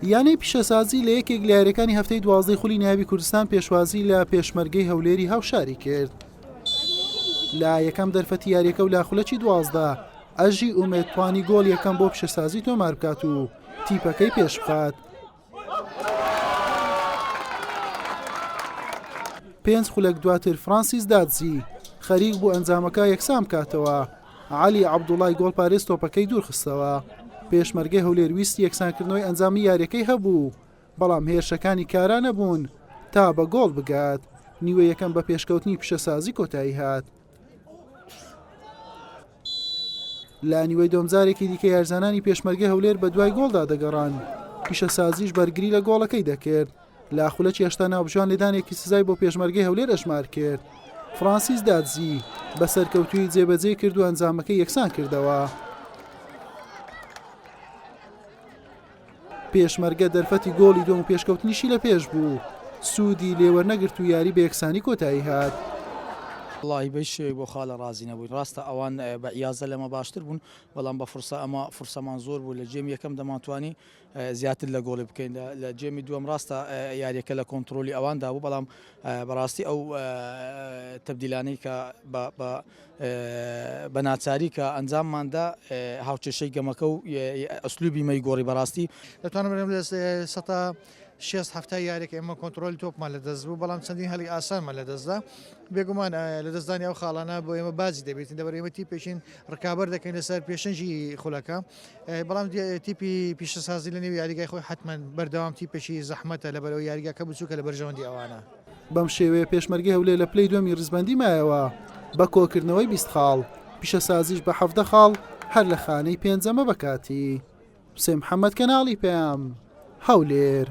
یانەی پیشەسازی لە یەکێک لە یاریەکانی هەفتەی 12 خولی ناوی کوردستان پێشوازی لە پێشمەرگەی هەولێری هاوشاری کرد. لا یەکەم دەرفەتی یاریەکە و لاخولەکی 12 ئەژی ئومێدتوانی گۆڵ یەکەم بۆ پیشەسازی تۆمار بکات و تیپەکەی پێش بخات. 5 خولەک دواتر فرانسیس دادزی خەریک بوو ئەنجامەکە یەکسام کاتەوە. علی عەبدوڵای گۆڵپارێز تۆپەکەی دوور خستەوە. پێشمەرگەی هەولێر ویستی یەکسانکردنەوەی ئەنجامی یاریەکەی هەبوو، بەڵام هێرشەکانی کارا نەبوون تا بە گۆڵ بگات. نیوە یەکەم بە پێشکەوتنی پیشەسازی کۆتایی هات. لا نیوەی دۆمجارێکی دیکە یارزانانی پێشمەرگەی هەولێر بە دوای گۆڵدا دەگەڕان. پیشەسازیش بەرگری لە گۆڵەکەی دەکرد. لاخولەکی هێشتا ناوبژوان لێدانێکی سزای بۆ پێشمەرگەی هەولێر ئەژمار کرد. فرانسیس دادزی بە سەرکەوتووی جێبەجێ کرد و ئەنجامەکەی یەکسان کردەوە. پێشمەرگە دەرفەتی گۆڵی دووەم و پێشکەوتنیشی لە پێش بوو. سوودی لێوەرنەگرت و یاری بە یەکسانی کۆتایی هات. والله بەش بۆ خاڵە ڕازی نەبووین، ڕاستە ئەوان بە ئیازە لەمە باشتر بوون، بەڵام بە ئەمە فرسەمان زۆر بوو. لە جێمی یەکەم دەمانتوانی زیاتر لە گۆڵی بکەین، لە جێمی دووەم ڕاستە یاریەکە لە کۆنتترۆلی ئەواندا بوو، بەڵام بەڕاستی ئەو تەبدیلانەی کە بە ناچاری کە ئەنجامماندا هاوچێشەی گەمەکە و ئەسلوبی مەی گۆڕی بەڕاستی دەتوانم بڵێم لە سەتا 6 هەفتای یاریەکە ئێمە کۆنتترۆلی تۆپمان لە دەست بوو، بەڵام چەندین هەڵی ئاسانمان لە دەستدا. بێگومان لە دەستدانی ئەو خاڵانە بۆ ئێمە بازی دەبێتین، دەبەر ئێمە تیپێکین ڕکابەر دەکەین لەسەر پێشەنجی خولەکە، بەڵام تیپی پیشەسازی لە نێو یاریگای خۆی حتمما بەردەوام تیپێکی زەحمەتە لەبەرەوە یاریگاکە بچووکە لە بەرژەوەندی ئەوانە. بەم شێوەیە پێشمەرگەی هەولێر لە پلەی دووەمی ڕزبەندی مایەوە بە کۆکردنەوەی 20 خاڵ، پیشەسازیش بە 17 خاڵ هەر لە خانەی پێنجەمە بەکاتی. حوسێن محەممەد کەناڵی پێم هەولێر.